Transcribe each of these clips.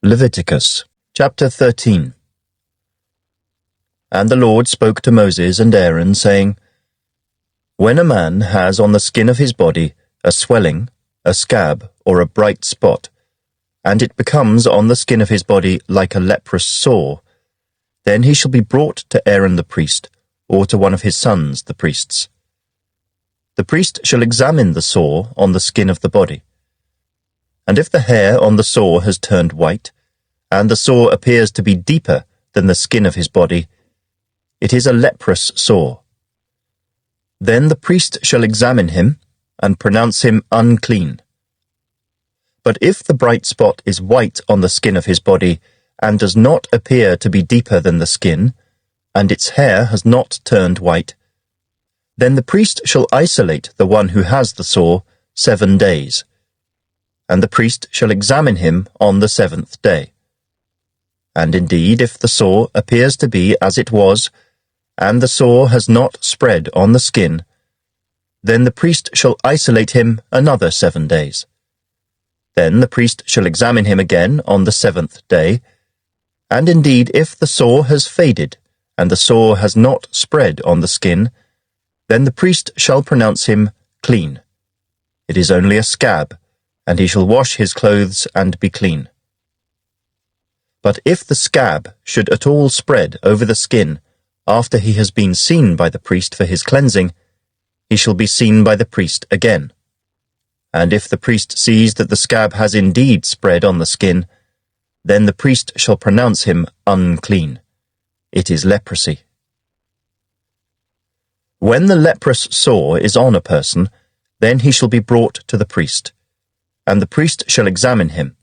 Leviticus Chapter 13. And the Lord spoke to Moses and Aaron, saying, When a man has on the skin of his body a swelling, a scab, or a bright spot, and it becomes on the skin of his body like a leprous sore, then he shall be brought to Aaron the priest, or to one of his sons the priests. The priest shall examine the sore on the skin of the body. And if the hair on the sore has turned white, and the sore appears to be deeper than the skin of his body, it is a leprous sore. Then the priest shall examine him, and pronounce him unclean. But if the bright spot is white on the skin of his body, and does not appear to be deeper than the skin, and its hair has not turned white, then the priest shall isolate the one who has the sore 7 days. And the priest shall examine him on the 7th day. And indeed, if the sore appears to be as it was, and the sore has not spread on the skin, then the priest shall isolate him another 7 days. Then the priest shall examine him again on the 7th day, and indeed, if the sore has faded, and the sore has not spread on the skin, then the priest shall pronounce him clean. It is only a scab, and he shall wash his clothes and be clean. But if the scab should at all spread over the skin after he has been seen by the priest for his cleansing, he shall be seen by the priest again. And if the priest sees that the scab has indeed spread on the skin, then the priest shall pronounce him unclean. It is leprosy. When the leprous sore is on a person, then he shall be brought to the priest, and the priest shall examine him.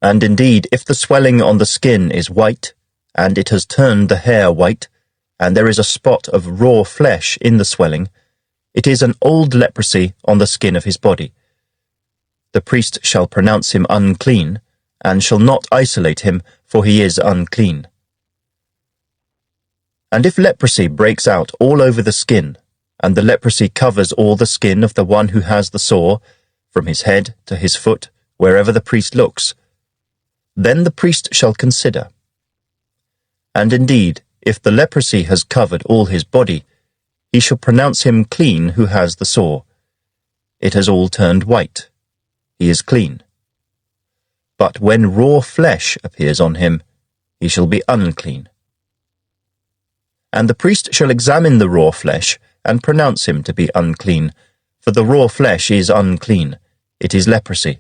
And indeed, if the swelling on the skin is white, and it has turned the hair white, and there is a spot of raw flesh in the swelling, it is an old leprosy on the skin of his body. The priest shall pronounce him unclean, and shall not isolate him, for he is unclean. And if leprosy breaks out all over the skin, and the leprosy covers all the skin of the one who has the sore, from his head to his foot, wherever the priest looks, then the priest shall consider. And indeed, if the leprosy has covered all his body, he shall pronounce him clean who has the sore. It has all turned white. He is clean. But when raw flesh appears on him, he shall be unclean. And the priest shall examine the raw flesh, and pronounce him to be unclean, for the raw flesh is unclean. It is leprosy.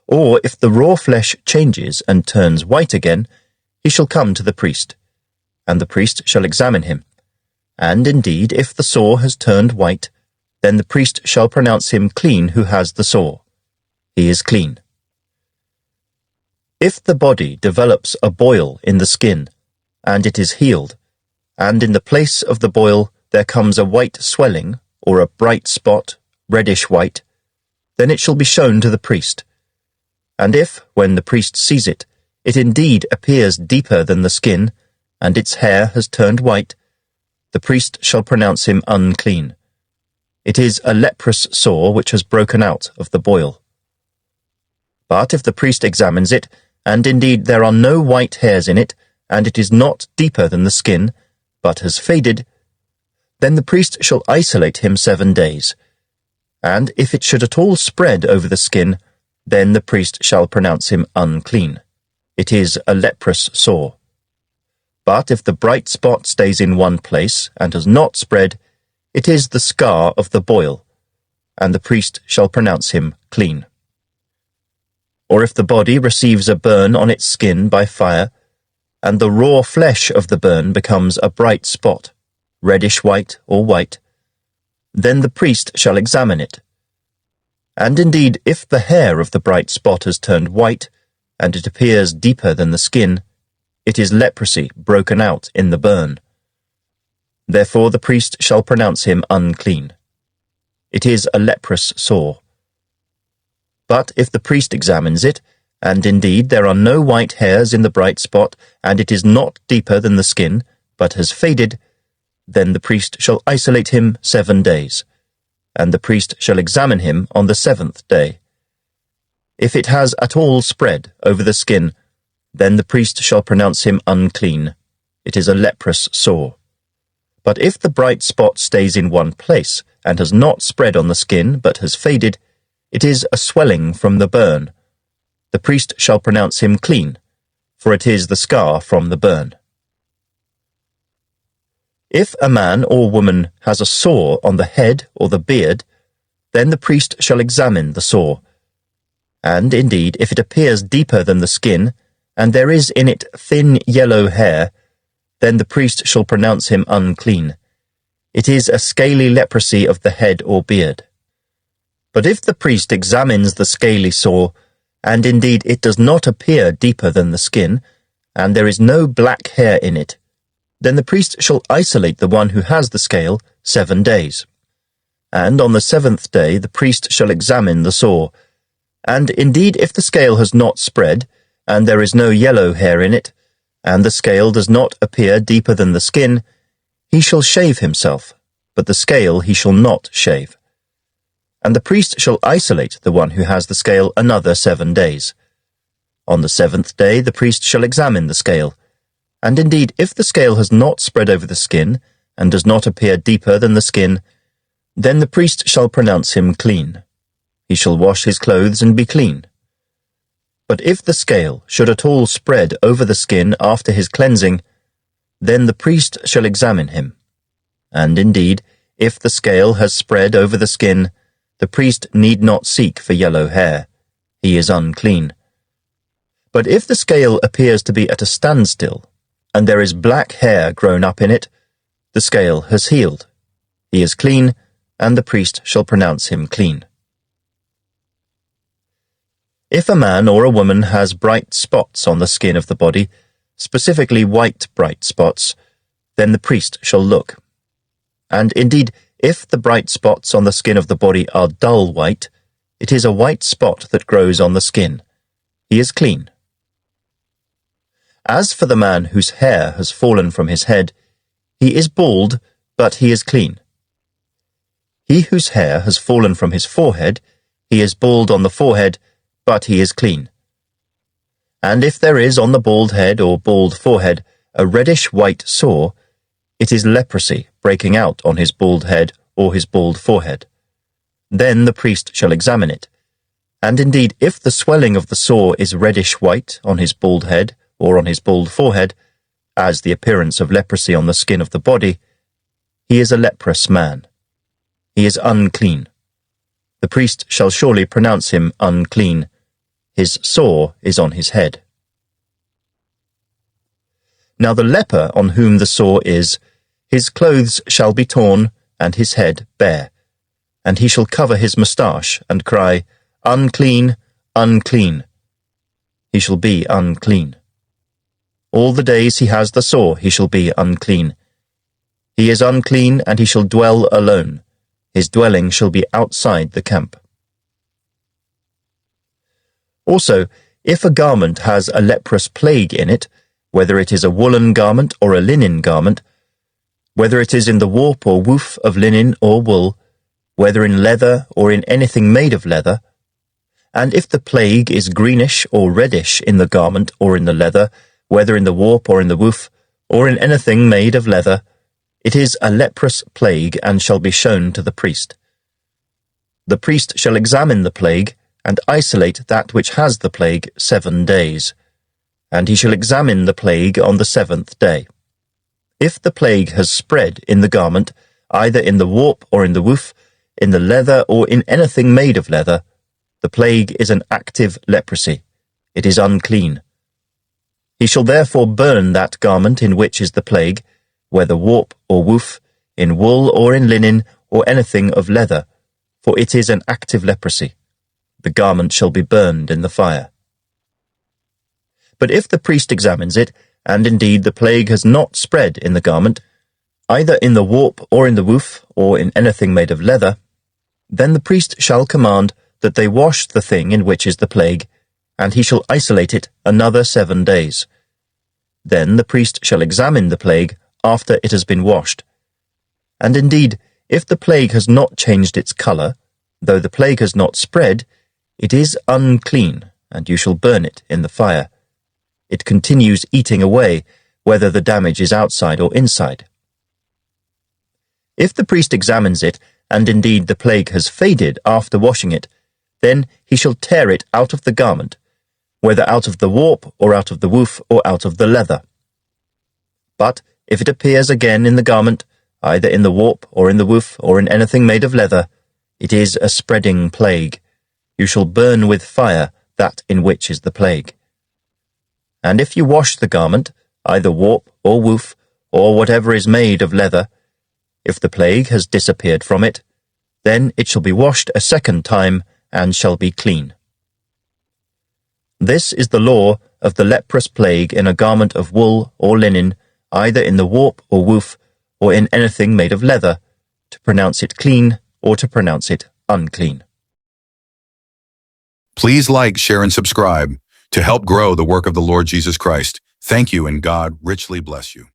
Or if the raw flesh changes and turns white again, he shall come to the priest, and the priest shall examine him. And indeed, if the sore has turned white, then the priest shall pronounce him clean who has the sore. He is clean. If the body develops a boil in the skin, and it is healed, and in the place of the boil there comes a white swelling, or a bright spot, reddish white, then it shall be shown to the priest. And if, when the priest sees it, it indeed appears deeper than the skin, and its hair has turned white, the priest shall pronounce him unclean. It is a leprous sore which has broken out of the boil. But if the priest examines it, and indeed there are no white hairs in it, and it is not deeper than the skin, but has faded, then the priest shall isolate him 7 days. And if it should at all spread over the skin, then the priest shall pronounce him unclean. It is a leprous sore. But if the bright spot stays in one place, and has not spread, it is the scar of the boil, and the priest shall pronounce him clean. Or if the body receives a burn on its skin by fire, and the raw flesh of the burn becomes a bright spot, reddish white or white, then the priest shall examine it. And indeed, if the hair of the bright spot has turned white, and it appears deeper than the skin, it is leprosy broken out in the burn. Therefore the priest shall pronounce him unclean. It is a leprous sore. But if the priest examines it, and indeed there are no white hairs in the bright spot, and it is not deeper than the skin, but has faded, then the priest shall isolate him 7 days, and the priest shall examine him on the 7th day. If it has at all spread over the skin, then the priest shall pronounce him unclean. It is a leprous sore. But if the bright spot stays in one place, and has not spread on the skin, but has faded, it is a swelling from the burn. The priest shall pronounce him clean, for it is the scar from the burn. If a man or woman has a sore on the head or the beard, then the priest shall examine the sore. And indeed, if it appears deeper than the skin, and there is in it thin yellow hair, then the priest shall pronounce him unclean. It is a scaly leprosy of the head or beard. But if the priest examines the scaly sore, and indeed it does not appear deeper than the skin, and there is no black hair in it, then the priest shall isolate the one who has the scale 7 days. And on the 7th day the priest shall examine the sore. And indeed if the scale has not spread, and there is no yellow hair in it, and the scale does not appear deeper than the skin, he shall shave himself, but the scale he shall not shave. And the priest shall isolate the one who has the scale another 7 days. On the 7th day the priest shall examine the scale. And indeed, if the scale has not spread over the skin, and does not appear deeper than the skin, then the priest shall pronounce him clean. He shall wash his clothes and be clean. But if the scale should at all spread over the skin after his cleansing, then the priest shall examine him. And indeed, if the scale has spread over the skin, the priest need not seek for yellow hair. He is unclean. But if the scale appears to be at a standstill, and there is black hair grown up in it, the scale has healed. He is clean, and the priest shall pronounce him clean. If a man or a woman has bright spots on the skin of the body, specifically white bright spots, then the priest shall look. And indeed, if the bright spots on the skin of the body are dull white, it is a white spot that grows on the skin. He is clean. As for the man whose hair has fallen from his head, he is bald, but he is clean. He whose hair has fallen from his forehead, he is bald on the forehead, but he is clean. And if there is on the bald head or bald forehead a reddish-white sore, it is leprosy breaking out on his bald head or his bald forehead. Then the priest shall examine it. And indeed, if the swelling of the sore is reddish-white on his bald head or on his bald forehead, as the appearance of leprosy on the skin of the body, he is a leprous man. He is unclean. The priest shall surely pronounce him unclean. His sore is on his head. Now the leper on whom the sore is, his clothes shall be torn, and his head bare. And he shall cover his moustache, and cry, Unclean, unclean. He shall be unclean. All the days he has the sore he shall be unclean. He is unclean, and he shall dwell alone. His dwelling shall be outside the camp. Also, if a garment has a leprous plague in it, whether it is a woolen garment or a linen garment, whether it is in the warp or woof of linen or wool, whether in leather or in anything made of leather, and if the plague is greenish or reddish in the garment or in the leather, whether in the warp or in the woof, or in anything made of leather, it is a leprous plague and shall be shown to the priest. The priest shall examine the plague and isolate that which has the plague 7 days, and he shall examine the plague on the 7th day. If the plague has spread in the garment, either in the warp or in the woof, in the leather or in anything made of leather, the plague is an active leprosy. It is unclean. He shall therefore burn that garment in which is the plague, whether warp or woof, in wool or in linen or anything of leather, for it is an active leprosy. The garment shall be burned in the fire. But if the priest examines it, and indeed the plague has not spread in the garment, either in the warp or in the woof, or in anything made of leather, then the priest shall command that they wash the thing in which is the plague, and he shall isolate it another 7 days. Then the priest shall examine the plague after it has been washed. And indeed, if the plague has not changed its colour, though the plague has not spread, It is unclean, and you shall burn it in the fire. It continues eating away, whether the damage is outside or inside. If the priest examines it, and indeed the plague has faded after washing it, then he shall tear it out of the garment, whether out of the warp, or out of the woof, or out of the leather. But if it appears again in the garment, either in the warp, or in the woof, or in anything made of leather, it is a spreading plague. You shall burn with fire that in which is the plague. And if you wash the garment, either warp, or woof, or whatever is made of leather, if the plague has disappeared from it, then it shall be washed a second time, and shall be clean. This is the law of the leprous plague in a garment of wool or linen, either in the warp or woof, or in anything made of leather, to pronounce it clean or to pronounce it unclean. Please like, share, and subscribe to help grow the work of the Lord Jesus Christ. Thank you, and God richly bless you.